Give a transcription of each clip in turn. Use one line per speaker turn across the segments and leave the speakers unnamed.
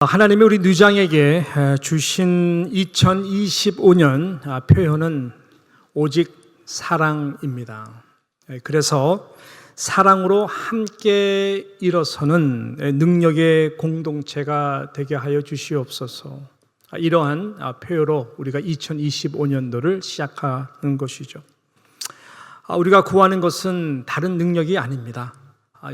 하나님이 우리 누장에게 주신 2025년 표현은 오직 사랑입니다. 그래서 사랑으로 함께 일어서는 능력의 공동체가 되게 하여 주시옵소서. 이러한 표현으로 우리가 2025년도를 시작하는 것이죠. 우리가 구하는 것은 다른 능력이 아닙니다.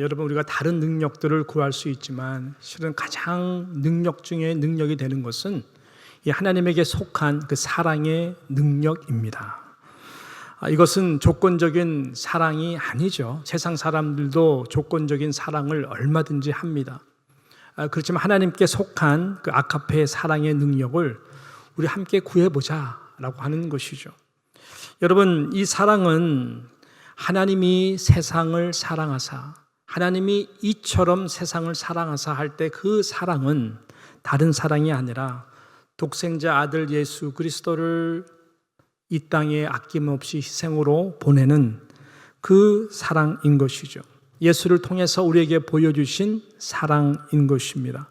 여러분, 우리가 다른 능력들을 구할 수 있지만 실은 가장 능력 중에 능력이 되는 것은 이 하나님에게 속한 그 사랑의 능력입니다. 이것은 조건적인 사랑이 아니죠. 세상 사람들도 조건적인 사랑을 얼마든지 합니다. 그렇지만 하나님께 속한 그 아가페의 사랑의 능력을 우리 함께 구해보자라고 하는 것이죠. 여러분, 이 사랑은 하나님이 세상을 사랑하사, 하나님이 이처럼 세상을 사랑하사 할 때 그 사랑은 다른 사랑이 아니라 독생자 아들 예수 그리스도를 이 땅에 아낌없이 희생으로 보내는 그 사랑인 것이죠. 예수를 통해서 우리에게 보여주신 사랑인 것입니다.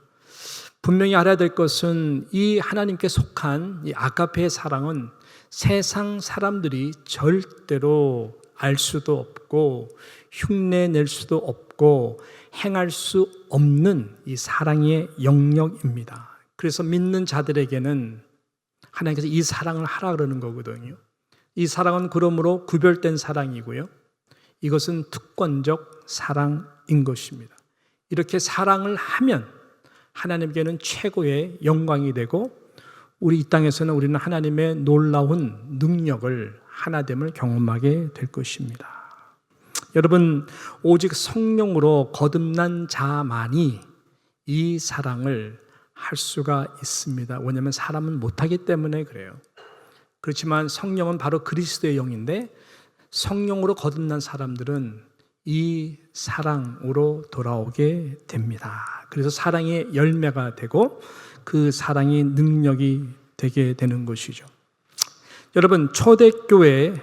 분명히 알아야 될 것은 이 하나님께 속한 이 아가페의 사랑은 세상 사람들이 절대로 알 수도 없고 흉내낼 수도 없고 행할 수 없는 이 사랑의 영역입니다. 그래서 믿는 자들에게는 하나님께서 이 사랑을 하라 그러는 거거든요. 이 사랑은 그러므로 구별된 사랑이고요. 이것은 특권적 사랑인 것입니다. 이렇게 사랑을 하면 하나님께는 최고의 영광이 되고 우리 이 땅에서는 우리는 하나님의 놀라운 능력을 하나됨을 경험하게 될 것입니다. 여러분, 오직 성령으로 거듭난 자만이 이 사랑을 할 수가 있습니다. 왜냐하면 사람은 못하기 때문에 그래요. 그렇지만 성령은 바로 그리스도의 영인데 성령으로 거듭난 사람들은 이 사랑으로 돌아오게 됩니다. 그래서 사랑의 열매가 되고 그 사랑이 능력이 되게 되는 것이죠. 여러분, 초대교회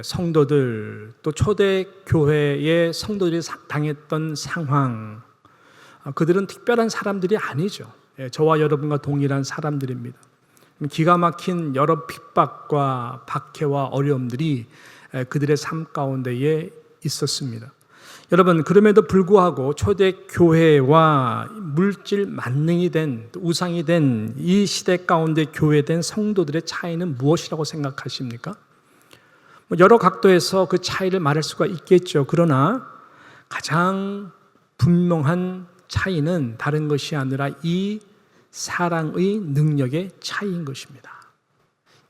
성도들 또 초대교회의 성도들이 당했던 상황, 그들은 특별한 사람들이 아니죠. 저와 여러분과 동일한 사람들입니다. 기가 막힌 여러 핍박과 박해와 어려움들이 그들의 삶 가운데에 있었습니다. 여러분, 그럼에도 불구하고 초대교회와 물질 만능이 된 우상이 된 이 시대 가운데 교회된 성도들의 차이는 무엇이라고 생각하십니까? 여러 각도에서 그 차이를 말할 수가 있겠죠. 그러나 가장 분명한 차이는 다른 것이 아니라 이 사랑의 능력의 차이인 것입니다.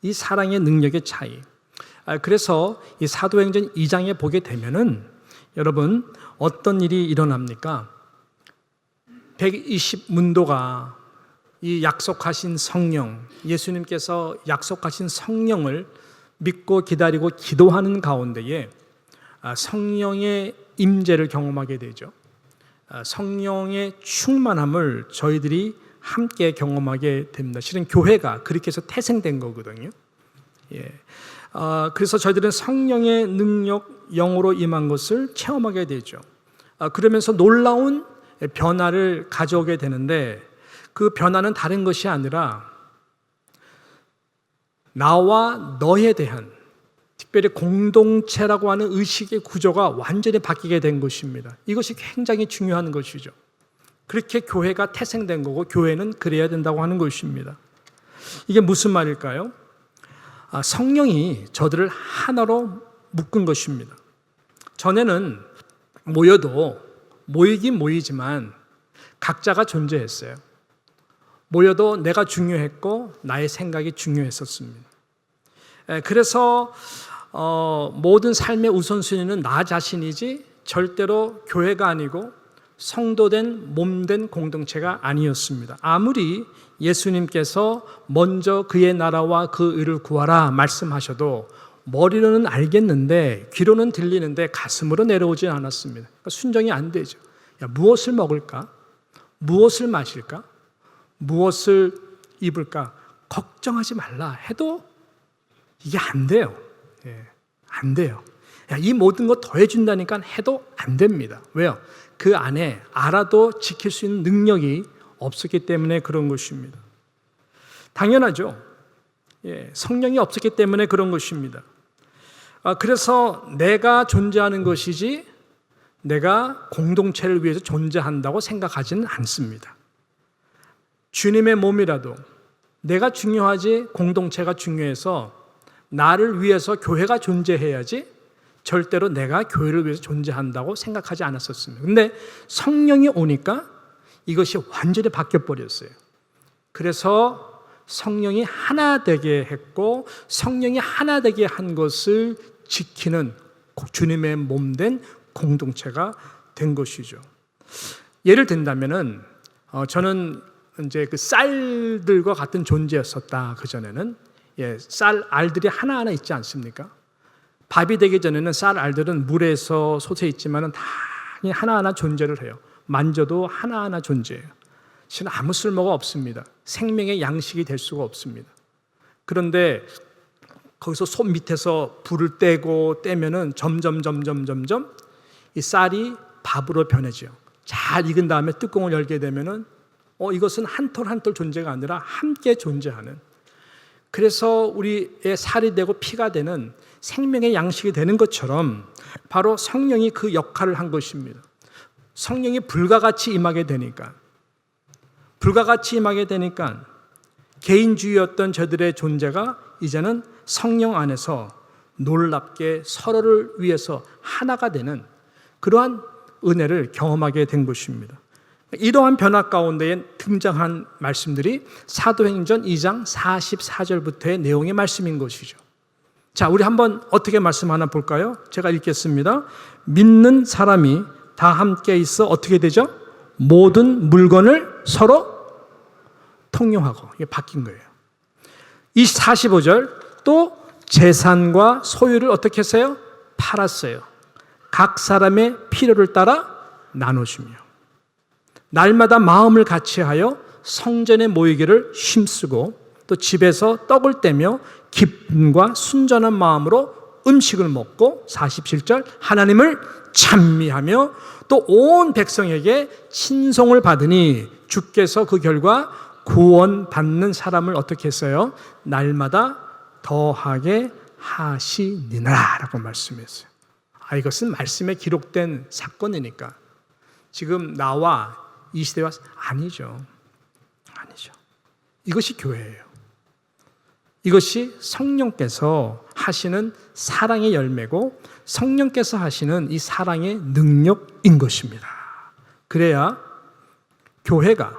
이 사랑의 능력의 차이. 그래서 이 사도행전 2장에 보게 되면은 여러분, 어떤 일이 일어납니까? 120문도가 이 약속하신 성령, 예수님께서 약속하신 성령을 믿고 기다리고 기도하는 가운데에 성령의 임재를 경험하게 되죠. 성령의 충만함을 저희들이 함께 경험하게 됩니다. 실은 교회가 그렇게 해서 태생된 거거든요. 그래서 저희들은 성령의 능력, 영으로 임한 것을 체험하게 되죠. 그러면서 놀라운 변화를 가져오게 되는데 그 변화는 다른 것이 아니라 나와 너에 대한 특별히 공동체라고 하는 의식의 구조가 완전히 바뀌게 된 것입니다. 이것이 굉장히 중요한 것이죠. 그렇게 교회가 태생된 거고 교회는 그래야 된다고 하는 것입니다. 이게 무슨 말일까요? 성령이 저들을 하나로 묶은 것입니다. 전에는 모여도 모이긴 모이지만 각자가 존재했어요. 모여도 내가 중요했고 나의 생각이 중요했었습니다. 그래서 모든 삶의 우선순위는 나 자신이지 절대로 교회가 아니고 성도된 몸된 공동체가 아니었습니다. 아무리 예수님께서 먼저 그의 나라와 그 의를 구하라 말씀하셔도 머리로는 알겠는데 귀로는 들리는데 가슴으로 내려오지 않았습니다. 그러니까 순종이 안 되죠. 무엇을 먹을까? 무엇을 마실까? 무엇을 입을까? 걱정하지 말라 해도 이게 안 돼요. 안 돼요. 이 모든 거 더해준다니까 해도 안 됩니다. 왜요? 그 안에 알아도 지킬 수 있는 능력이 없었기 때문에 그런 것입니다. 당연하죠. 성령이 없었기 때문에 그런 것입니다. 그래서 내가 존재하는 것이지 내가 공동체를 위해서 존재한다고 생각하지는 않습니다. 주님의 몸이라도 내가 중요하지 공동체가 중요해서 나를 위해서 교회가 존재해야지 절대로 내가 교회를 위해서 존재한다고 생각하지 않았었습니다. 근데 성령이 오니까 이것이 완전히 바뀌어버렸어요. 그래서 성령이 하나 되게 했고 성령이 하나 되게 한 것을 지키는 주님의 몸된 공동체가 된 것이죠. 예를 든다면은 저는 이제 그 쌀들과 같은 존재였었다. 그 전에는 쌀 알들이 하나하나 있지 않습니까? 밥이 되기 전에는 쌀 알들은 물에서 솟아 있지만은 다 하나하나 존재를 해요. 만져도 하나하나 존재해요. 실은 아무 쓸모가 없습니다. 생명의 양식이 될 수가 없습니다. 그런데 거기서 손 밑에서 불을 떼면은 점점 이 쌀이 밥으로 변해져요. 잘 익은 다음에 뚜껑을 열게 되면은 이것은 한 톨 한 톨 존재가 아니라 함께 존재하는, 그래서 우리의 살이 되고 피가 되는 생명의 양식이 되는 것처럼 바로 성령이 그 역할을 한 것입니다. 성령이 불과 같이 임하게 되니까 개인주의였던 저들의 존재가 이제는 성령 안에서 놀랍게 서로를 위해서 하나가 되는 그러한 은혜를 경험하게 된 것입니다. 이러한 변화 가운데에 등장한 말씀들이 사도행전 2장 44절부터의 내용의 말씀인 것이죠. 자, 우리 한번 어떻게 말씀하나 볼까요? 제가 읽겠습니다. 믿는 사람이 다 함께 있어 어떻게 되죠? 모든 물건을 서로 통용하고, 이게 바뀐 거예요. 이 45절, 또 재산과 소유를 어떻게 했어요? 팔았어요. 각 사람의 필요를 따라 나눠주며 날마다 마음을 같이하여 성전에 모이기를 힘쓰고 또 집에서 떡을 떼며 기쁨과 순전한 마음으로 음식을 먹고 47절 하나님을 찬미하며 또 온 백성에게 친송을 받으니 주께서 그 결과 구원받는 사람을 어떻게 했어요? 날마다 더하게 하시니라 라고 말씀했어요. 이것은 말씀에 기록된 사건이니까 지금 나와 이 시대와 아니죠. 이것이 교회예요. 이것이 성령께서 하시는 사랑의 열매고 성령께서 하시는 이 사랑의 능력인 것입니다. 그래야 교회가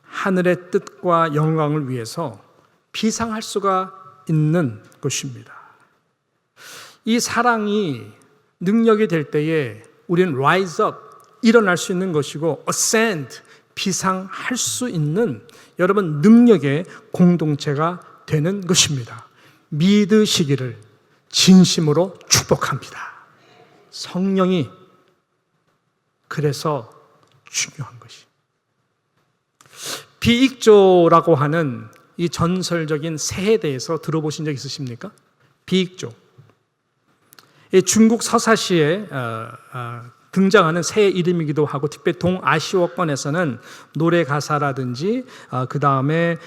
하늘의 뜻과 영광을 위해서 비상할 수가 있는 것입니다. 이 사랑이 능력이 될 때에 우리는 rise up, 일어날 수 있는 것이고 ascend, 비상할 수 있는 여러분 능력의 공동체가 되는 것입니다. 믿으시기를 진심으로 축복합니다. 성령이 그래서 중요한 것이. 비익조라고 하는 이 전설적인 새에 대해서 들어보신 적 있으십니까? 비익조. 중국 서사시에 등장하는 새의 이름이기도 하고 특별히 동아시아권에서는 노래 가사라든지 그 다음에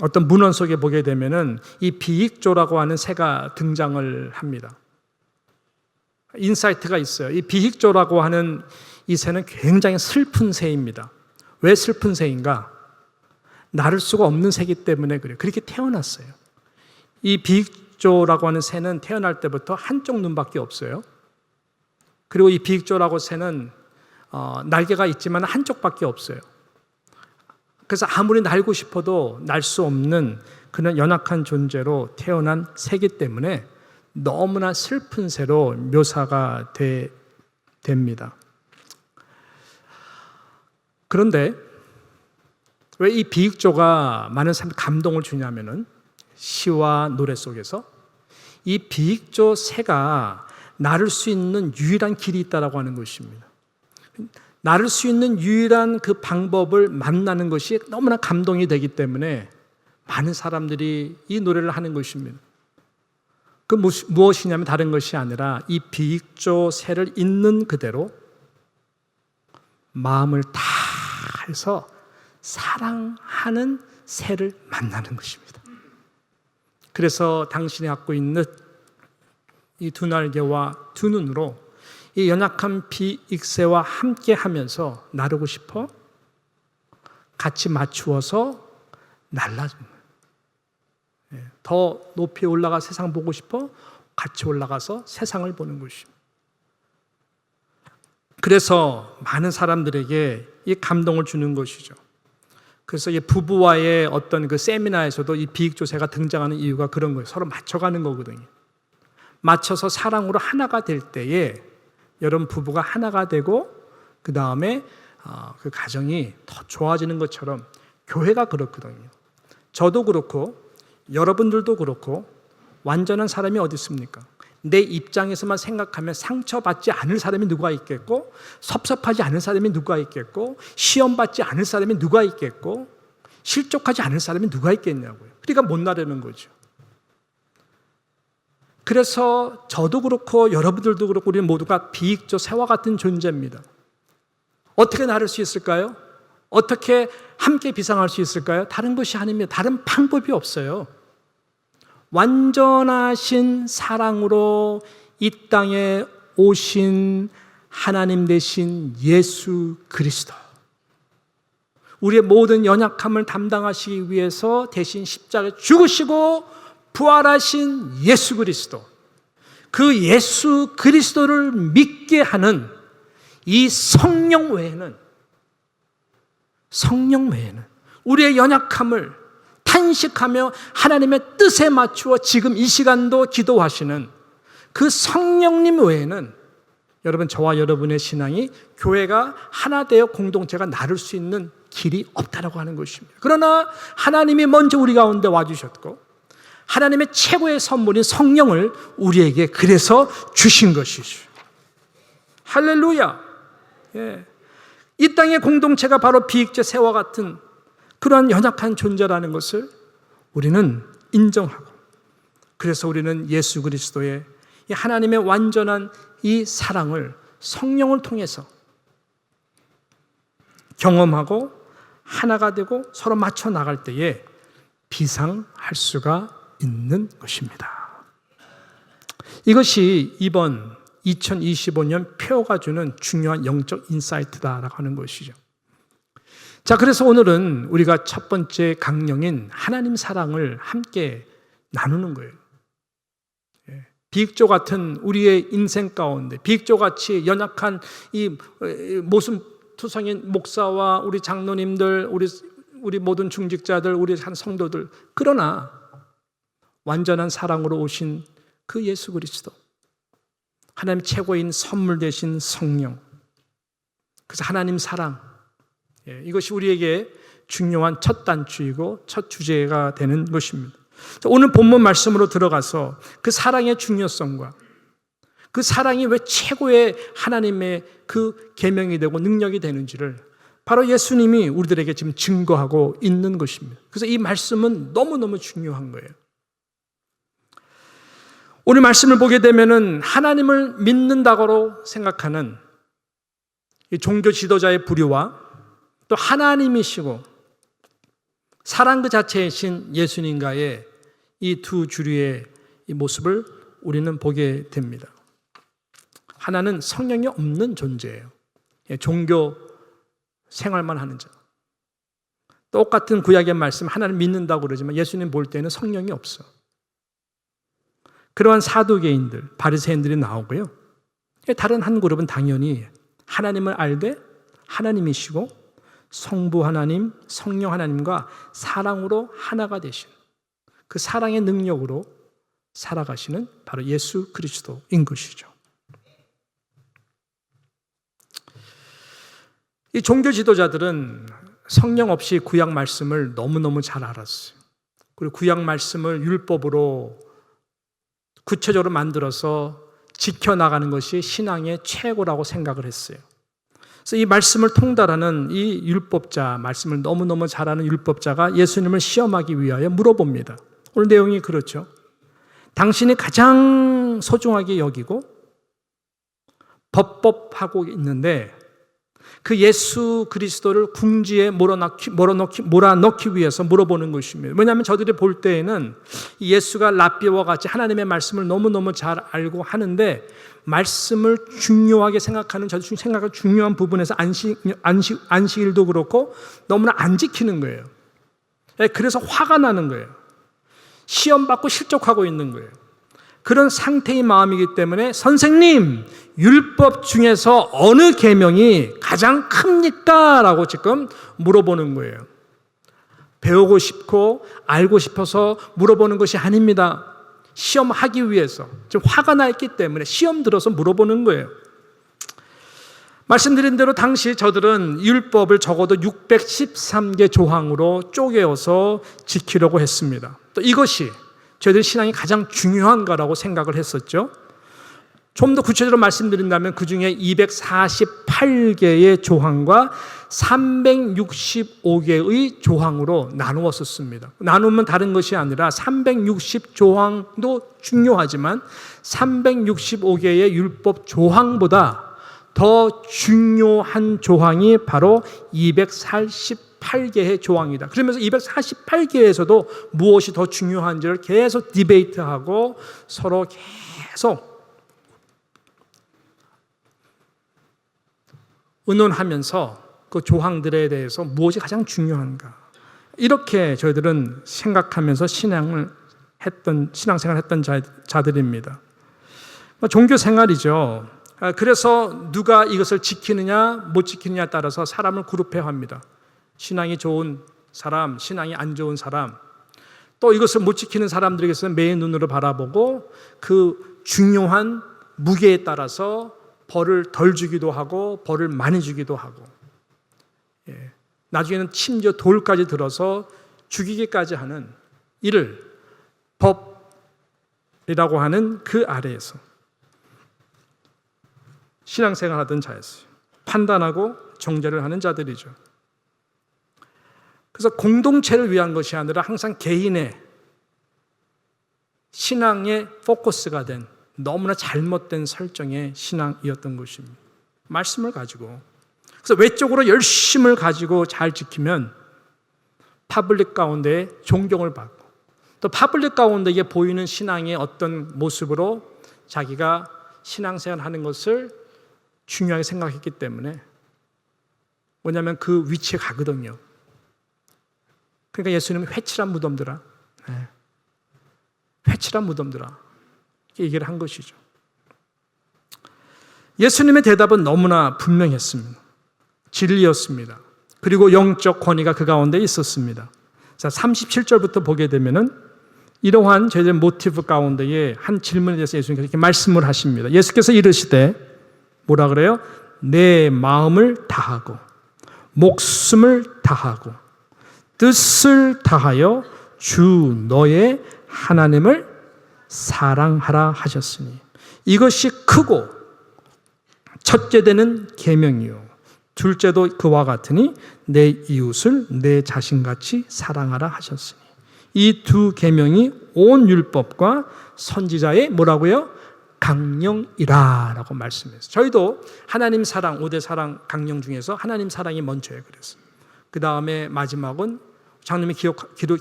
어떤 문헌 속에 보게 되면은 이 비익조라고 하는 새가 등장을 합니다. 인사이트가 있어요. 이 비익조라고 하는 이 새는 굉장히 슬픈 새입니다. 왜 슬픈 새인가? 나를 수가 없는 새이기 때문에 그래요. 그렇게 태어났어요. 이 비익조라고 하는 새는 태어날 때부터 한쪽 눈밖에 없어요. 그리고 이 비익조라고 새는 날개가 있지만 한쪽밖에 없어요. 그래서 아무리 날고 싶어도 날 수 없는 그런 연약한 존재로 태어난 새이기 때문에 너무나 슬픈 새로 묘사가 됩니다. 그런데 왜 이 비익조가 많은 사람 감동을 주냐면은 시와 노래 속에서 이 비익조 새가 나를 수 있는 유일한 길이 있다라고 하는 것입니다. 나를 수 있는 유일한 그 방법을 만나는 것이 너무나 감동이 되기 때문에 많은 사람들이 이 노래를 하는 것입니다. 그 무엇이냐면 다른 것이 아니라 이 비익조 새를 있는 그대로 마음을 다 해서 사랑하는 새를 만나는 것입니다. 그래서 당신이 갖고 있는 이 두 날개와 두 눈으로 이 연약한 비익새와 함께 하면서 나르고 싶어? 같이 맞추어서 날라주는 거예요. 더 높이 올라가 세상 보고 싶어? 같이 올라가서 세상을 보는 것입니다. 그래서 많은 사람들에게 이 감동을 주는 것이죠. 그래서 이 부부와의 어떤 그 세미나에서도 이 비익조세가 등장하는 이유가 그런 거예요. 서로 맞춰가는 거거든요. 맞춰서 사랑으로 하나가 될 때에 여러분 부부가 하나가 되고 그 다음에 그 가정이 더 좋아지는 것처럼 교회가 그렇거든요. 저도 그렇고 여러분들도 그렇고 완전한 사람이 어디 있습니까? 내 입장에서만 생각하면 상처받지 않을 사람이 누가 있겠고, 섭섭하지 않을 사람이 누가 있겠고, 시험받지 않을 사람이 누가 있겠고, 실족하지 않을 사람이 누가 있겠냐고요. 그러니까 못 나르는 거죠. 그래서 저도 그렇고 여러분들도 그렇고 우리는 모두가 비익조 새와 같은 존재입니다. 어떻게 나를 수 있을까요? 어떻게 함께 비상할 수 있을까요? 다른 것이 아닙니다. 다른 방법이 없어요. 완전하신 사랑으로 이 땅에 오신 하나님 되신 예수 그리스도, 우리의 모든 연약함을 담당하시기 위해서 대신 십자가에 죽으시고 부활하신 예수 그리스도, 그 예수 그리스도를 믿게 하는 이 성령 외에는 우리의 연약함을 탄식하며 하나님의 뜻에 맞추어 지금 이 시간도 기도하시는 그 성령님 외에는 여러분, 저와 여러분의 신앙이 교회가 하나 되어 공동체가 나를 수 있는 길이 없다라고 하는 것입니다. 그러나 하나님이 먼저 우리 가운데 와주셨고 하나님의 최고의 선물인 성령을 우리에게 그래서 주신 것이죠. 할렐루야. 예. 이 땅의 공동체가 바로 비익제 새와 같은 그러한 연약한 존재라는 것을 우리는 인정하고, 그래서 우리는 예수 그리스도의 이 하나님의 완전한 이 사랑을 성령을 통해서 경험하고 하나가 되고 서로 맞춰 나갈 때에 비상할 수가 있는 것입니다. 이것이 이번 2025년 표가 주는 중요한 영적 인사이트다라고 하는 것이죠. 자, 그래서 오늘은 우리가 첫 번째 강령인 하나님 사랑을 함께 나누는 거예요. 비익조 같은 우리의 인생 가운데 비익조같이 연약한 이 모순투성인 목사와 우리 장로님들, 우리 모든 중직자들, 우리 한 성도들, 그러나 완전한 사랑으로 오신 그 예수 그리스도, 하나님 최고인 선물 되신 성령, 그래서 하나님 사랑, 이것이 우리에게 중요한 첫 단추이고 첫 주제가 되는 것입니다. 오늘 본문 말씀으로 들어가서 그 사랑의 중요성과 그 사랑이 왜 최고의 하나님의 그 계명이 되고 능력이 되는지를 바로 예수님이 우리들에게 지금 증거하고 있는 것입니다. 그래서 이 말씀은 너무너무 중요한 거예요. 오늘 말씀을 보게 되면은 하나님을 믿는다고 생각하는 이 종교 지도자의 부류와 또 하나님이시고 사랑 그 자체이신 예수님과의 이 두 주류의 이 모습을 우리는 보게 됩니다. 하나는 성령이 없는 존재예요. 종교 생활만 하는 자. 똑같은 구약의 말씀, 하나님 믿는다고 그러지만 예수님 볼 때는 성령이 없어. 그러한 사두개인들, 바리새인들이 나오고요. 다른 한 그룹은 당연히 하나님을 알되 하나님이시고 성부 하나님, 성령 하나님과 사랑으로 하나가 되신 그 사랑의 능력으로 살아가시는 바로 예수 그리스도인 것이죠. 이 종교 지도자들은 성령 없이 구약 말씀을 너무너무 잘 알았어요. 그리고 구약 말씀을 율법으로 구체적으로 만들어서 지켜나가는 것이 신앙의 최고라고 생각을 했어요. 그래서 이 말씀을 통달하는 이 율법자, 말씀을 너무너무 잘 아는 율법자가 예수님을 시험하기 위하여 물어봅니다. 오늘 내용이 그렇죠. 당신이 가장 소중하게 여기고 법법하고 있는데 그 예수 그리스도를 궁지에 몰아넣기 위해서 물어보는 것입니다. 왜냐하면 저들이 볼 때에는 예수가 랍비와 같이 하나님의 말씀을 너무너무 잘 알고 하는데 말씀을 중요하게 생각하는 저들 생각할 중요한 부분에서 안식일도 그렇고 너무나 안 지키는 거예요. 그래서 화가 나는 거예요. 시험 받고 실족하고 있는 거예요. 그런 상태의 마음이기 때문에 선생님, 율법 중에서 어느 계명이 가장 큽니까? 라고 지금 물어보는 거예요. 배우고 싶고 알고 싶어서 물어보는 것이 아닙니다. 시험하기 위해서 지금 화가 나 있기 때문에 시험 들어서 물어보는 거예요. 말씀드린 대로 당시 저들은 율법을 적어도 613개 조항으로 쪼개어서 지키려고 했습니다. 또 이것이 저희들 신앙이 가장 중요한 거라고 생각을 했었죠. 좀 더 구체적으로 말씀드린다면 그 중에 248개의 조항과 365개의 조항으로 나누었었습니다. 나누면 다른 것이 아니라 360조항도 중요하지만 365개의 율법 조항보다 더 중요한 조항이 바로 248개의 조항이다. 그러면서 248개에서도 무엇이 더 중요한지를 계속 디베이트하고 서로 계속 의논하면서 그 조항들에 대해서 무엇이 가장 중요한가. 이렇게 저희들은 생각하면서 신앙생활을 했던 자들입니다. 종교 생활이죠. 그래서 누가 이것을 지키느냐 못 지키느냐에 따라서 사람을 그룹화합니다. 신앙이 좋은 사람, 신앙이 안 좋은 사람, 또 이것을 못 지키는 사람들에게서 매의 눈으로 바라보고 그 중요한 무게에 따라서 벌을 덜 주기도 하고 벌을 많이 주기도 하고, 나중에는 심지어 돌까지 들어서 죽이기까지 하는 이를 법이라고 하는 그 아래에서 신앙생활하던 자였어요. 판단하고 정죄를 하는 자들이죠. 그래서 공동체를 위한 것이 아니라 항상 개인의 신앙의 포커스가 된 너무나 잘못된 설정의 신앙이었던 것입니다. 말씀을 가지고, 그래서 외적으로 열심을 가지고 잘 지키면 파블릭 가운데 존경을 받고, 또 파블릭 가운데에 보이는 신앙의 어떤 모습으로 자기가 신앙생활 하는 것을 중요하게 생각했기 때문에, 뭐냐면 그 위치에 가거든요. 그러니까 예수님은 회칠한 무덤들아, 회칠한 무덤들아, 이렇게 얘기를 한 것이죠. 예수님의 대답은 너무나 분명했습니다. 진리였습니다. 그리고 영적 권위가 그 가운데 있었습니다. 자, 37절부터 보게 되면은 이러한 저희들 모티브 가운데에 한 질문에 대해서 예수님께서 이렇게 말씀을 하십니다. 예수께서 이르시되 뭐라 그래요? 내 마음을 다하고 목숨을 다하고 뜻을 다하여 주 너의 하나님을 사랑하라 하셨으니 이것이 크고 첫째 되는 계명이요 둘째도 그와 같으니 내 이웃을 내 자신같이 사랑하라 하셨으니 이 두 계명이 온 율법과 선지자의 뭐라고요? 강령이라 라고 말씀했어요. 저희도 하나님 사랑, 5대 사랑 강령 중에서 하나님 사랑이 먼저예요. 그래서 그 다음에 마지막은 장님이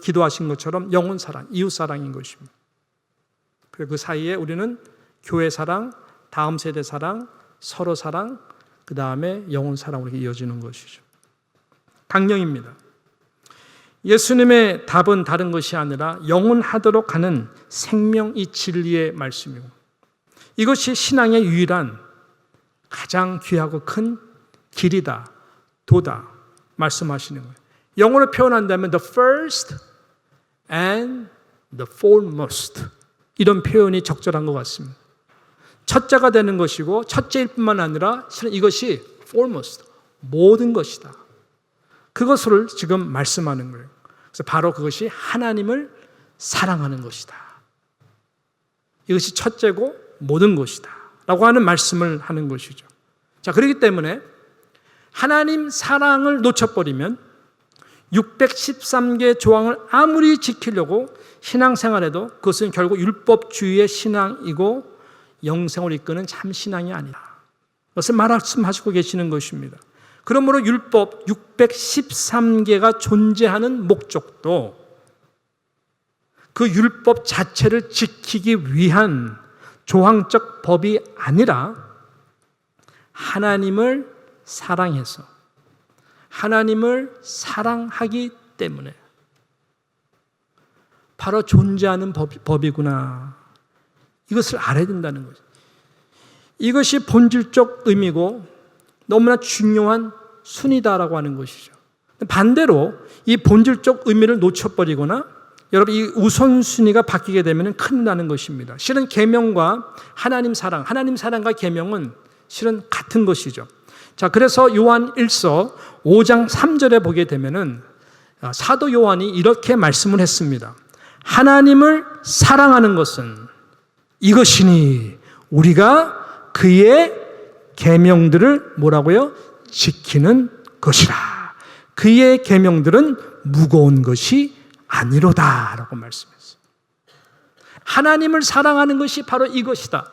기도하신 것처럼 영혼 사랑, 이웃 사랑인 것입니다. 그리고 그 사이에 우리는 교회 사랑, 다음 세대 사랑, 서로 사랑, 그 다음에 영혼 사랑으로 이어지는 것이죠. 강령입니다. 예수님의 답은 다른 것이 아니라 영원하도록 하는 생명이 진리의 말씀이고 이것이 신앙의 유일한 가장 귀하고 큰 길이다, 도다 말씀하시는 거예요. 영어로 표현한다면 the first and the foremost 이런 표현이 적절한 것 같습니다. 첫째가 되는 것이고 첫째일 뿐만 아니라 실은 이것이 foremost 모든 것이다. 그것을 지금 말씀하는 거예요. 그래서 바로 그것이 하나님을 사랑하는 것이다. 이것이 첫째고 모든 것이다 라고 하는 말씀을 하는 것이죠. 자, 그렇기 때문에 하나님 사랑을 놓쳐버리면 613개 조항을 아무리 지키려고 신앙생활해도 그것은 결국 율법주의의 신앙이고 영생을 이끄는 참 신앙이 아니다. 그것을 말씀하시고 계시는 것입니다. 그러므로 율법 613개가 존재하는 목적도 그 율법 자체를 지키기 위한 조항적 법이 아니라 하나님을 사랑해서 하나님을 사랑하기 때문에 바로 존재하는 법이구나. 이것을 알아야 된다는 거죠. 이것이 본질적 의미고 너무나 중요한 순위다라고 하는 것이죠. 반대로 이 본질적 의미를 놓쳐버리거나 여러분 이 우선순위가 바뀌게 되면 큰일 나는 것입니다. 실은 계명과 하나님 사랑과 계명은 실은 같은 것이죠. 자, 그래서 요한 1서 5장 3절에 보게 되면은 사도 요한이 이렇게 말씀을 했습니다. 하나님을 사랑하는 것은 이것이니 우리가 그의 계명들을 뭐라고요? 지키는 것이라. 그의 계명들은 무거운 것이 아니로다라고 말씀했어요. 하나님을 사랑하는 것이 바로 이것이다.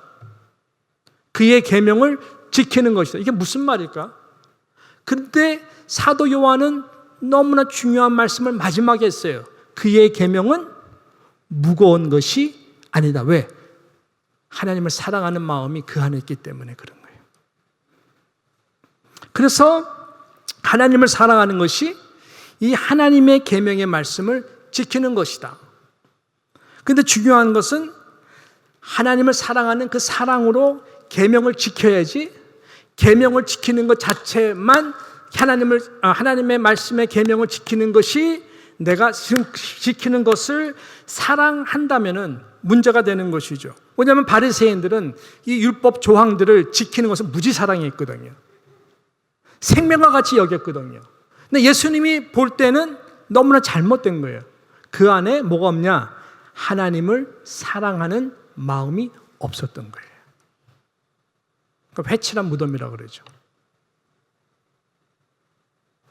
그의 계명을 지키는 것이다. 이게 무슨 말일까? 근데 사도 요한은 너무나 중요한 말씀을 마지막에 했어요. 그의 계명은 무거운 것이 아니다. 왜? 하나님을 사랑하는 마음이 그 안에 있기 때문에 그런 거예요. 그래서 하나님을 사랑하는 것이 이 하나님의 계명의 말씀을 지키는 것이다. 그런데 중요한 것은 하나님을 사랑하는 그 사랑으로 계명을 지켜야지 계명을 지키는 것 자체만 하나님의 말씀의 계명을 지키는 것이 내가 지키는 것을 사랑한다면은 문제가 되는 것이죠. 왜냐하면 바리새인들은 이 율법 조항들을 지키는 것을 무지 사랑했거든요. 생명과 같이 여겼거든요. 근데 예수님이 볼 때는 너무나 잘못된 거예요. 그 안에 뭐가 없냐? 하나님을 사랑하는 마음이 없었던 거예요. 그러니까 회칠한 무덤이라고 그러죠.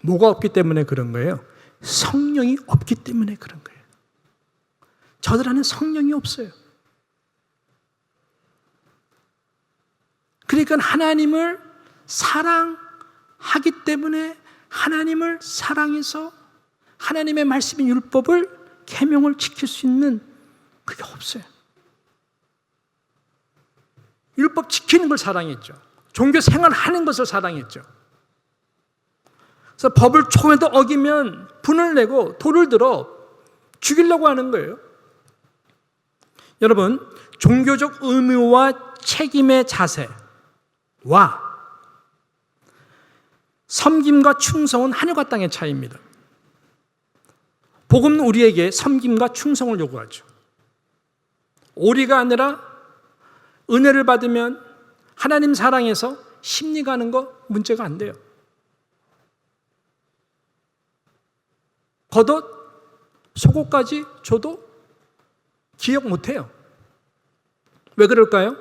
뭐가 없기 때문에 그런 거예요? 성령이 없기 때문에 그런 거예요. 저들 안에 성령이 없어요. 그러니까 하나님을 사랑하기 때문에 하나님을 사랑해서 하나님의 말씀인 율법을 계명을 지킬 수 있는 그게 없어요. 율법 지키는 걸 사랑했죠. 종교 생활하는 것을 사랑했죠. 그래서 법을 조금이라도 어기면 분을 내고 돌을 들어 죽이려고 하는 거예요. 여러분, 종교적 의무와 책임의 자세와 섬김과 충성은 하늘과 땅의 차이입니다. 복음은 우리에게 섬김과 충성을 요구하죠. 오리가 아니라 은혜를 받으면 하나님 사랑해서 심리 가는 거 문제가 안 돼요. 겉옷, 속옷까지 줘도 기억 못해요. 왜 그럴까요?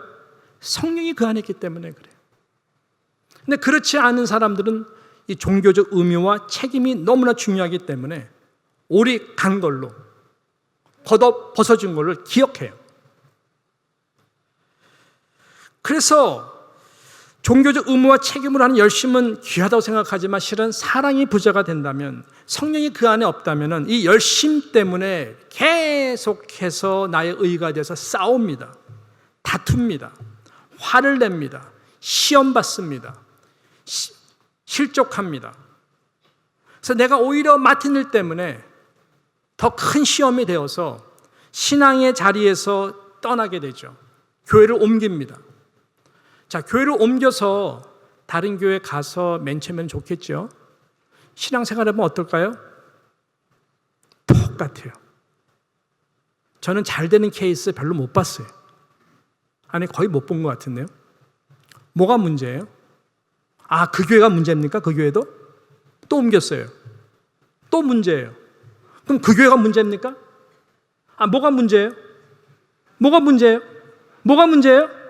성령이 그 안에 있기 때문에 그래요. 근데 그렇지 않은 사람들은 이 종교적 의무와 책임이 너무나 중요하기 때문에 오리 간 걸로 겉옷 벗어준 걸로 기억해요. 그래서 종교적 의무와 책임을 하는 열심은 귀하다고 생각하지만 실은 사랑이 부재가 된다면 성령이 그 안에 없다면 이 열심 때문에 계속해서 나의 의가 돼서 싸웁니다. 다툽니다. 화를 냅니다. 시험 받습니다. 실족합니다. 그래서 내가 오히려 맡은 일 때문에 더 큰 시험이 되어서 신앙의 자리에서 떠나게 되죠. 교회를 옮깁니다. 자, 교회를 옮겨서 다른 교회 가서 맨 처음에는 좋겠죠. 신앙생활 해보면 어떨까요? 똑같아요. 저는 잘 되는 케이스 별로 못 봤어요. 아니, 거의 못 본 것 같은데요. 뭐가 문제예요? 아, 그 교회가 문제입니까? 그 교회도? 또 옮겼어요. 또 문제예요. 그럼 그 교회가 문제입니까? 아, 뭐가 문제예요? 뭐가 문제예요? 뭐가 문제예요?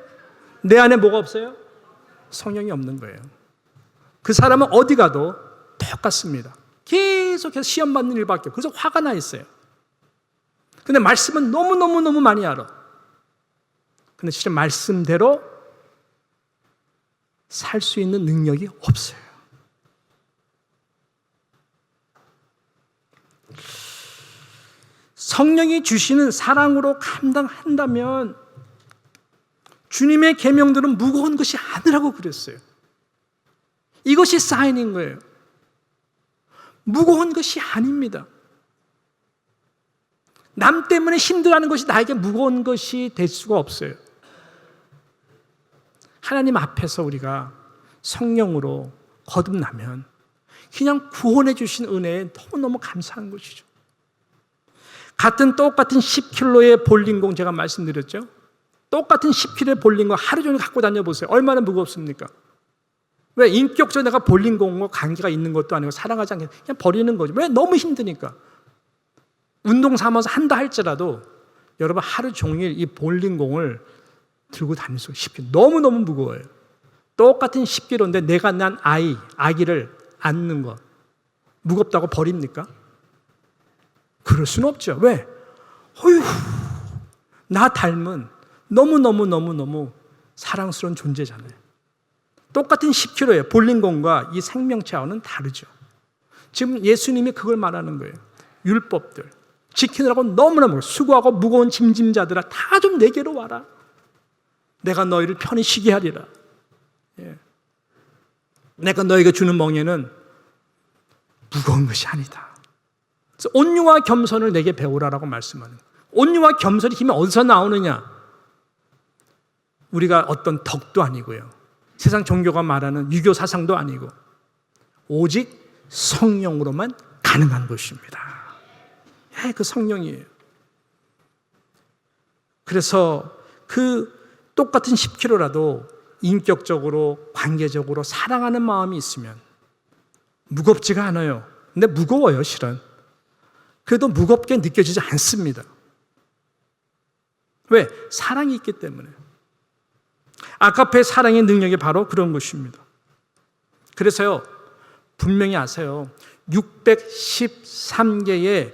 내 안에 뭐가 없어요? 성령이 없는 거예요. 그 사람은 어디 가도 똑같습니다. 계속해서 시험 받는 일밖에 없어요. 그래서 화가 나 있어요. 근데 말씀은 너무너무 많이 알아. 근데 실은 말씀대로 살 수 있는 능력이 없어요. 성령이 주시는 사랑으로 감당한다면 주님의 계명들은 무거운 것이 아니라고 그랬어요. 이것이 사인인 거예요. 무거운 것이 아닙니다. 남 때문에 힘들어하는 것이 나에게 무거운 것이 될 수가 없어요. 하나님 앞에서 우리가 성령으로 거듭나면 그냥 구원해 주신 은혜에 너무너무 감사한 것이죠. 똑같은 10kg의 볼링공 제가 말씀드렸죠. 똑같은 10kg의 볼링공 하루 종일 갖고 다녀보세요. 얼마나 무겁습니까? 왜? 인격적으로 내가 볼링공과 관계가 있는 것도 아니고 사랑하지 않게 그냥 버리는 거죠. 왜? 너무 힘드니까. 운동 삼아서 한다 할지라도 여러분 하루 종일 이 볼링공을 들고 다닐 수가 쉽게 너무너무 무거워요. 똑같은 10kg인데 내가 난 아기를 안는 것 무겁다고 버립니까? 그럴 수는 없죠. 왜? 어휴, 나 닮은 너무너무 사랑스러운 존재잖아요. 똑같은 10kg예요. 볼링공과 이 생명체와는 다르죠. 지금 예수님이 그걸 말하는 거예요. 율법들 지키느라고 너무나 수고하고 무거운 짐짐자들아 다 좀 내게로 와라. 내가 너희를 편히 쉬게 하리라. 예. 내가 너희에게 주는 멍에는 무거운 것이 아니다. 그래서 온유와 겸손을 내게 배우라라고 말씀하는 거예요. 온유와 겸손의 힘이 어디서 나오느냐? 우리가 어떤 덕도 아니고요. 세상 종교가 말하는 유교 사상도 아니고 오직 성령으로만 가능한 것입니다. 예, 그 성령이에요. 그래서 그 똑같은 10kg라도 인격적으로 관계적으로 사랑하는 마음이 있으면 무겁지가 않아요. 근데 무거워요, 실은. 그래도 무겁게 느껴지지 않습니다. 왜? 사랑이 있기 때문에. 아가페 사랑의 능력이 바로 그런 것입니다. 그래서요, 분명히 아세요. 613개의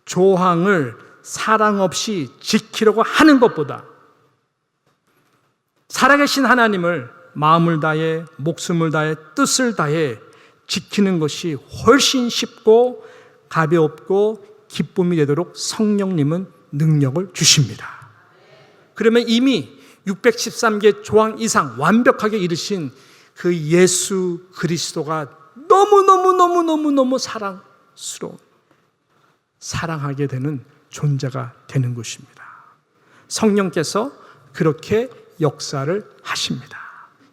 조항을 사랑 없이 지키려고 하는 것보다 살아계신 하나님을 마음을 다해, 목숨을 다해, 뜻을 다해 지키는 것이 훨씬 쉽고 가볍고 기쁨이 되도록 성령님은 능력을 주십니다. 그러면 이미 613개 조항 이상 완벽하게 이루신 그 예수 그리스도가 너무너무 사랑스러운, 사랑하게 되는 존재가 되는 것입니다. 성령께서 그렇게 역사를 하십니다.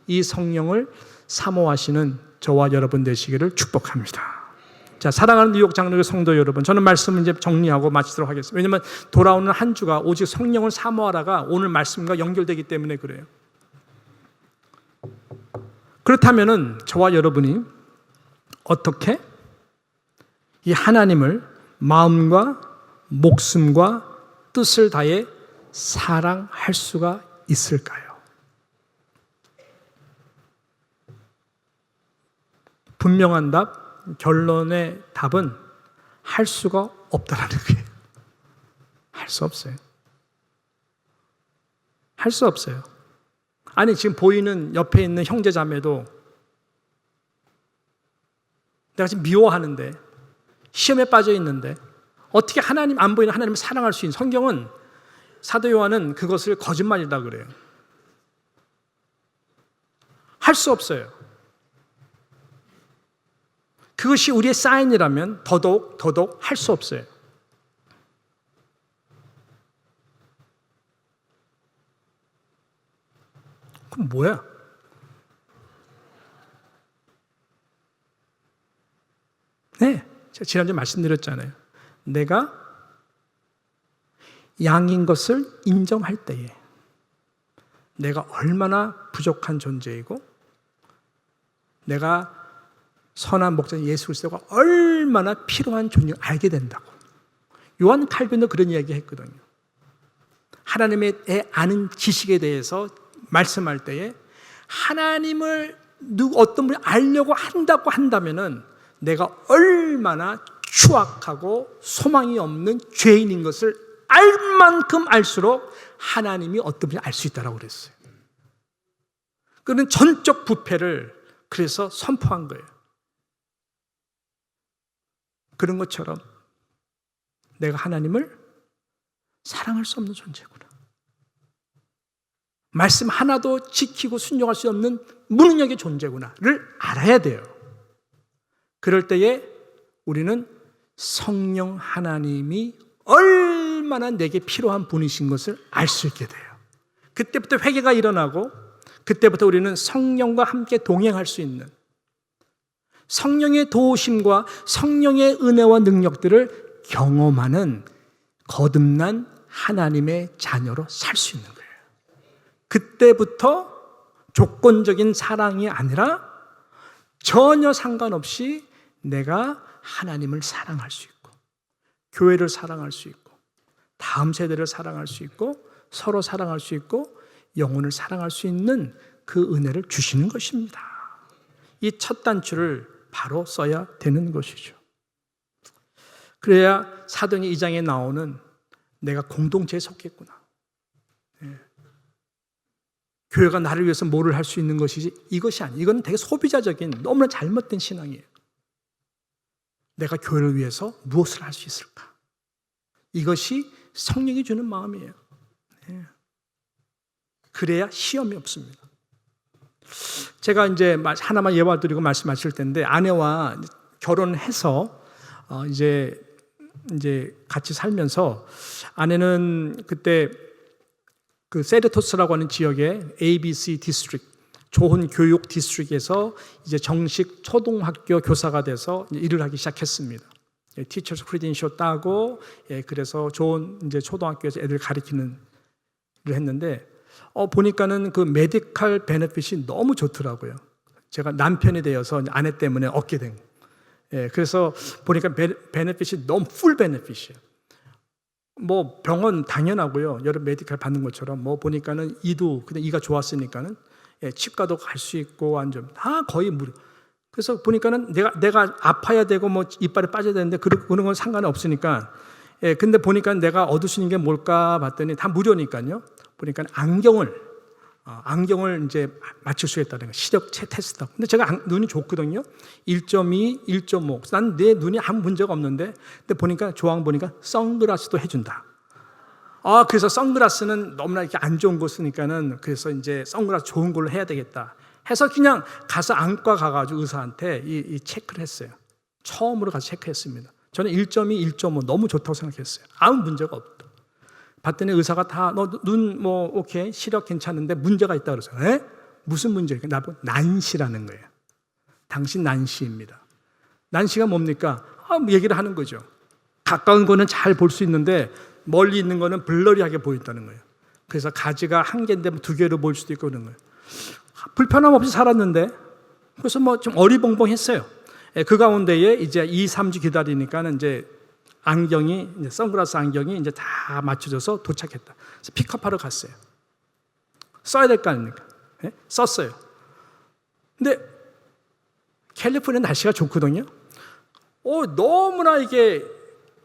이 성령을 사모하시는 저와 여러분 되시기를 축복합니다. 자, 사랑하는 뉴욕 장로교 성도 여러분, 저는 말씀을 이제 정리하고 마치도록 하겠습니다. 왜냐하면 돌아오는 한 주가 오직 성령을 사모하라가 오늘 말씀과 연결되기 때문에 그래요. 그렇다면은 저와 여러분이 어떻게 이 하나님을 마음과 목숨과 뜻을 다해 사랑할 수가 있을까요? 분명한 답, 결론의 답은 할 수가 없다라는 거예요. 할 수 없어요. 할 수 없어요. 아니, 지금 보이는 옆에 있는 형제 자매도 내가 지금 미워하는데, 시험에 빠져 있는데 어떻게 하나님, 안 보이는 하나님을 사랑할 수 있는, 성경은, 사도 요한은 그것을 거짓말이라고 그래요. 할 수 없어요. 그것이 우리의 사인이라면 더더욱 할 수 없어요. 그럼 뭐야? 네, 제가 지난주에 말씀드렸잖아요. 내가 양인 것을 인정할 때에 내가 얼마나 부족한 존재이고 내가 선한 목자 예수 그리스도가 얼마나 필요한 존재를 알게 된다고. 요한 칼빈도 그런 이야기 했거든요. 하나님에 대해 아는 지식에 대해서 말씀할 때에 하나님을 어떤 분이 알려고 한다고 한다면은 내가 얼마나 추악하고 소망이 없는 죄인인 것을 알 만큼 알수록 하나님이 어떤 분이 알 수 있다고 그랬어요. 그는 전적 부패를 그래서 선포한 거예요. 그런 것처럼 내가 하나님을 사랑할 수 없는 존재구나. 말씀 하나도 지키고 순종할 수 없는 무능력의 존재구나를 알아야 돼요. 그럴 때에 우리는 성령 하나님이 얼마나 내게 필요한 분이신 것을 알 수 있게 돼요. 그때부터 회개가 일어나고 그때부터 우리는 성령과 함께 동행할 수 있는 성령의 도우심과 성령의 은혜와 능력들을 경험하는 거듭난 하나님의 자녀로 살 수 있는 거예요. 그때부터 조건적인 사랑이 아니라 전혀 상관없이 내가 하나님을 사랑할 수 있고 교회를 사랑할 수 있고 다음 세대를 사랑할 수 있고 서로 사랑할 수 있고 영혼을 사랑할 수 있는 그 은혜를 주시는 것입니다. 이 첫 단추를 바로 써야 되는 것이죠. 그래야 사도행전 2장에 나오는 내가 공동체에 속했구나. 교회가 나를 위해서 뭐를 할 수 있는 것이지 이것이 아니에요. 이건 되게 소비자적인 너무나 잘못된 신앙이에요. 내가 교회를 위해서 무엇을 할 수 있을까? 이것이 성령이 주는 마음이에요. 그래야 시험이 없습니다. 제가 이제 하나만 예화 드리고 말씀하실 텐데 아내와 결혼해서 이제 같이 살면서 아내는 그때 그 세르토스라고 하는 지역의 ABC 디스트릭 좋은 교육 디스트릭에서 이제 정식 초등학교 교사가 돼서 일을 하기 시작했습니다. 티처스 크리덴셜 따고 그래서 좋은 이제 초등학교에서 애들 가르치는 일을 했는데 보니까는 그 메디컬 베네핏이 너무 좋더라고요. 제가 남편이 되어서 아내 때문에 얻게 된. 그래서 보니까 베네핏이 너무 풀 베네핏이에요. 뭐 병원 당연하고요. 여러 메디컬 받는 것처럼 뭐 보니까는 이도 근데 이가 좋았으니까는 치과도 갈 수 있고 완전 다 거의 무료. 그래서 보니까는 내가 아파야 되고 뭐 이빨이 빠져야 되는데 그런 건 상관이 없으니까. 근데 보니까 내가 얻을 수 있는 게 뭘까 봤더니 다 무료니까요. 보니까 안경을 이제 맞출 수 있다는 거 시력 테스트. 근데 제가 눈이 좋거든요. 1.2, 1.5. 난 내 눈이 아무 문제가 없는데, 근데 보니까 조항 보니까 선글라스도 해준다. 그래서 선글라스는 너무나 이렇게 안 좋은 거 쓰니까는 그래서 이제 선글라스 좋은 걸로 해야 되겠다. 해서 그냥 가서 안과 가가지고 의사한테 이 체크를 했어요. 처음으로 가서 체크했습니다. 저는 1.2, 1.5 너무 좋다고 생각했어요. 아무 문제가 없다. 봤더니 의사가 다 너 눈 뭐 오케이 시력 괜찮은데 문제가 있다 그래서 무슨 문제예요? 나보고 난시라는 거예요. 당신 난시입니다. 난시가 뭡니까? 얘기를 하는 거죠. 가까운 거는 잘 볼 수 있는데 멀리 있는 거는 블러리하게 보인다는 거예요. 그래서 가지가 한 개인데 2개로 보일 수도 있고 그런 거예요. 불편함 없이 살았는데 그래서 뭐 좀 어리벙벙했어요. 그 가운데에 이제 2, 3주 기다리니까는 이제 안경이 이제 선글라스 안경이 이제 다 맞춰져서 도착했다. 그래서 픽업하러 갔어요. 써야 될 거 아닙니까? 썼어요. 근데 캘리포니아 날씨가 좋거든요. 너무나 이게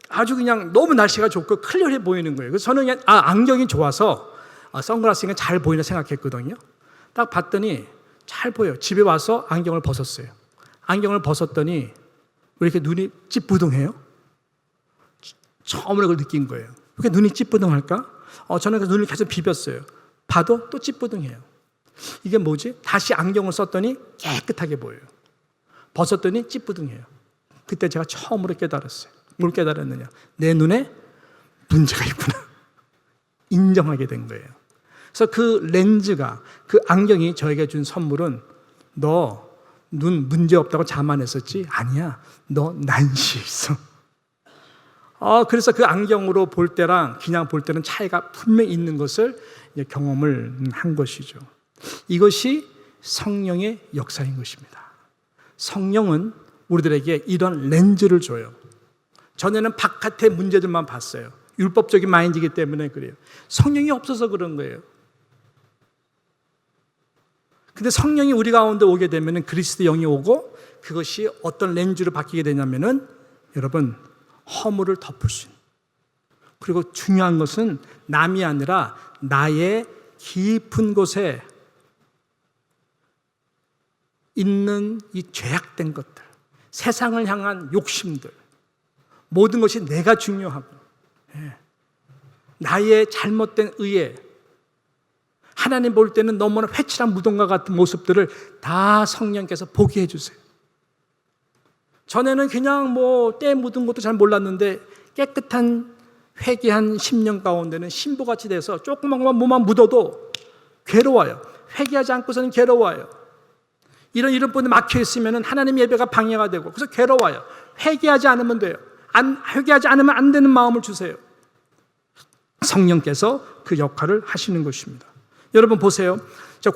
아주 그냥 너무 날씨가 좋고 클리어해 보이는 거예요. 그래서 저는 그냥 안경이 좋아서 선글라스가 잘 보이나 생각했거든요. 딱 봤더니 잘 보여요. 집에 와서 안경을 벗었어요. 안경을 벗었더니 왜 이렇게 눈이 찌뿌둥해요? 처음으로 그걸 느낀 거예요. 왜 이렇게 눈이 찌뿌둥할까? 저는 그 눈을 계속 비볐어요. 봐도 또 찌뿌둥해요. 이게 뭐지? 다시 안경을 썼더니 깨끗하게 보여요. 벗었더니 찌뿌둥해요. 그때 제가 처음으로 깨달았어요. 뭘 깨달았느냐? 내 눈에 문제가 있구나. 인정하게 된 거예요. 그래서 그 렌즈가, 그 안경이 저에게 준 선물은 너 눈 문제 없다고 자만했었지? 아니야. 너 난시 있어. 그래서 그 안경으로 볼 때랑 그냥 볼 때는 차이가 분명히 있는 것을 경험을 한 것이죠. 이것이 성령의 역사인 것입니다. 성령은 우리들에게 이런 렌즈를 줘요. 전에는 바깥의 문제들만 봤어요. 율법적인 마인드이기 때문에 그래요. 성령이 없어서 그런 거예요. 근데 성령이 우리 가운데 오게 되면 그리스도 영이 오고 그것이 어떤 렌즈로 바뀌게 되냐면은 여러분 허물을 덮을 수 있는. 그리고 중요한 것은 남이 아니라 나의 깊은 곳에 있는 이 죄악된 것들, 세상을 향한 욕심들, 모든 것이 내가 중요하고 나의 잘못된 의에 하나님 볼 때는 너무나 회칠한 무덤과 같은 모습들을 다 성령께서 보게 해주세요. 전에는 그냥 때 묻은 것도 잘 몰랐는데 깨끗한 회개한 10년 가운데는 신부같이 돼서 조그만 것만 뭐만 묻어도 괴로워요. 회개하지 않고서는 괴로워요. 이런 분이 막혀 있으면 하나님 예배가 방해가 되고 그래서 괴로워요. 회개하지 않으면 돼요. 회개하지 않으면 안 되는 마음을 주세요. 성령께서 그 역할을 하시는 것입니다. 여러분 보세요.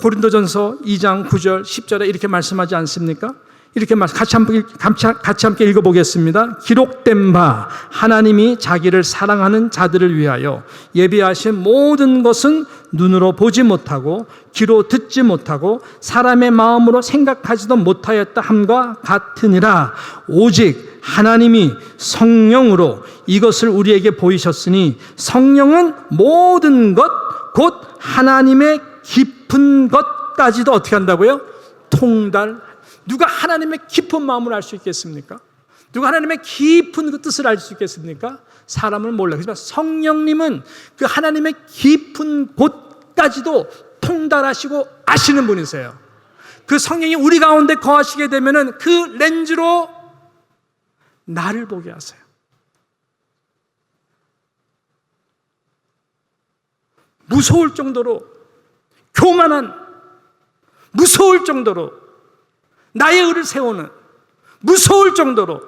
고린도전서 2장 9절 10절에 이렇게 말씀하지 않습니까? 이렇게 같이 함께 읽어보겠습니다. 기록된 바 하나님이 자기를 사랑하는 자들을 위하여 예비하신 모든 것은 눈으로 보지 못하고 귀로 듣지 못하고 사람의 마음으로 생각하지도 못하였다 함과 같으니라. 오직 하나님이 성령으로 이것을 우리에게 보이셨으니 성령은 모든 것 곧 하나님의 깊은 것까지도 어떻게 한다고요? 누가 하나님의 깊은 마음을 알 수 있겠습니까? 누가 하나님의 깊은 그 뜻을 알 수 있겠습니까? 사람은 몰라요. 하지만 성령님은 그 하나님의 깊은 곳까지도 통달하시고 아시는 분이세요. 그 성령이 우리 가운데 거하시게 되면은 그 렌즈로 나를 보게 하세요. 무서울 정도로 교만한, 무서울 정도로 나의 의를 세우는, 무서울 정도로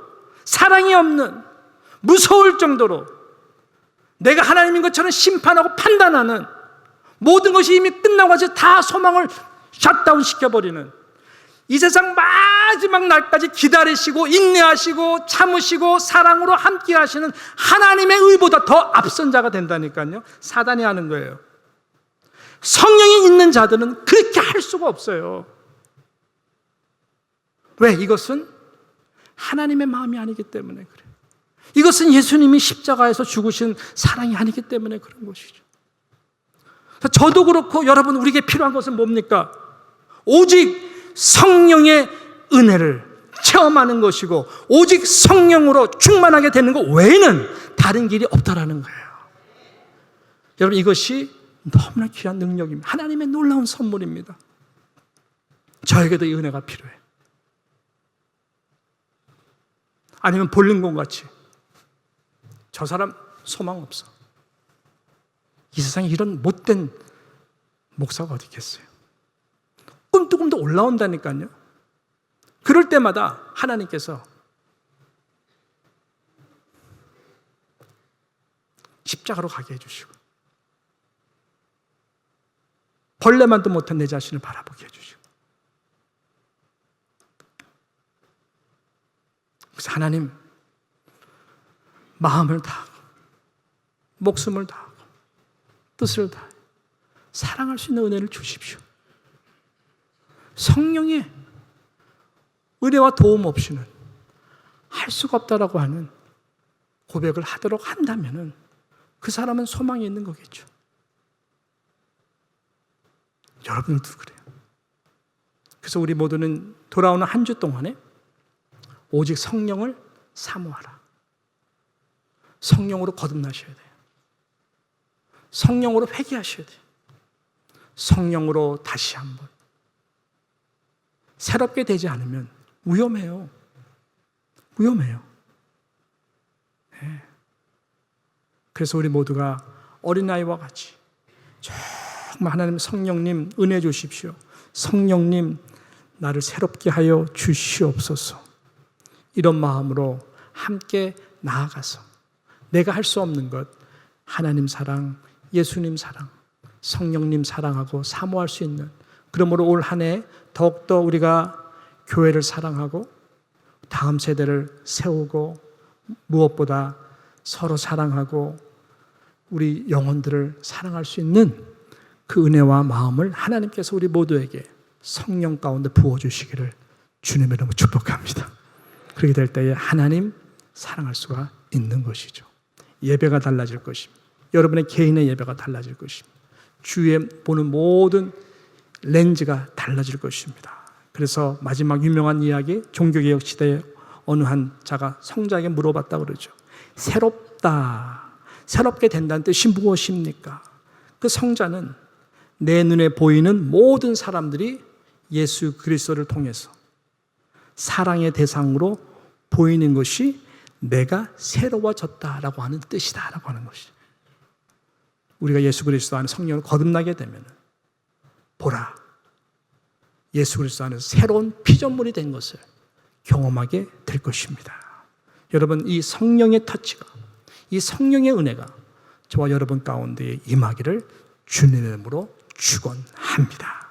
사랑이 없는, 무서울 정도로 내가 하나님인 것처럼 심판하고 판단하는, 모든 것이 이미 끝나고 나서 다 소망을 셧다운 시켜버리는, 이 세상 마지막 날까지 기다리시고 인내하시고 참으시고 사랑으로 함께 하시는 하나님의 의보다 더 앞선 자가 된다니까요. 사단이 하는 거예요. 성령이 있는 자들은 그렇게 할 수가 없어요. 왜? 이것은 하나님의 마음이 아니기 때문에 그래요. 이것은 예수님이 십자가에서 죽으신 사랑이 아니기 때문에 그런 것이죠. 저도 그렇고 여러분, 우리에게 필요한 것은 뭡니까? 오직 성령의 은혜를 체험하는 것이고 오직 성령으로 충만하게 되는 것 외에는 다른 길이 없다라는 거예요. 여러분, 이것이 너무나 귀한 능력입니다. 하나님의 놀라운 선물입니다. 저에게도 이 은혜가 필요해. 아니면 볼링공같이 저 사람 소망 없어. 이 세상에 이런 못된 목사가 어디 있겠어요? 꿈도 올라온다니까요. 그럴 때마다 하나님께서 십자가로 가게 해주시고 벌레만도 못한 내 자신을 바라보게 해주시고, 그래서 하나님, 마음을 다하고 목숨을 다하고 뜻을 다해 사랑할 수 있는 은혜를 주십시오. 성령의 은혜와 도움 없이는 할 수가 없다라고 하는 고백을 하도록 한다면 그 사람은 소망이 있는 거겠죠. 여러분들도 그래요. 그래서 우리 모두는 돌아오는 한 주 동안에 오직 성령을 사모하라. 성령으로 거듭나셔야 돼요. 성령으로 회개하셔야 돼요. 성령으로 다시 한번 새롭게 되지 않으면 위험해요. 위험해요. 네. 그래서 우리 모두가 어린아이와 같이 정말 하나님, 성령님 은혜 주십시오. 성령님 나를 새롭게 하여 주시옵소서. 이런 마음으로 함께 나아가서 내가 할 수 없는 것, 하나님 사랑, 예수님 사랑, 성령님 사랑하고 사모할 수 있는, 그러므로 올 한 해 더욱더 우리가 교회를 사랑하고 다음 세대를 세우고 무엇보다 서로 사랑하고 우리 영혼들을 사랑할 수 있는 그 은혜와 마음을 하나님께서 우리 모두에게 성령 가운데 부어주시기를 주님의 이름으로 축복합니다. 그렇게 될 때에 하나님 사랑할 수가 있는 것이죠. 예배가 달라질 것입니다. 여러분의 개인의 예배가 달라질 것입니다. 주위에 보는 모든 렌즈가 달라질 것입니다. 그래서 마지막 유명한 이야기, 종교개혁 시대에 어느 한 자가 성자에게 물어봤다고 그러죠. 새롭다, 새롭게 된다는 뜻이 무엇입니까? 그 성자는 내 눈에 보이는 모든 사람들이 예수 그리스도를 통해서 사랑의 대상으로 보이는 것이 내가 새로워졌다라고 하는 뜻이다라고 하는 것이죠. 우리가 예수 그리스도 안에 성령을 거듭나게 되면 보라, 예수 그리스도 안에서 새로운 피조물이 된 것을 경험하게 될 것입니다. 여러분, 이 성령의 터치가, 이 성령의 은혜가 저와 여러분 가운데 임하기를 주님의 이름으로 축원합니다.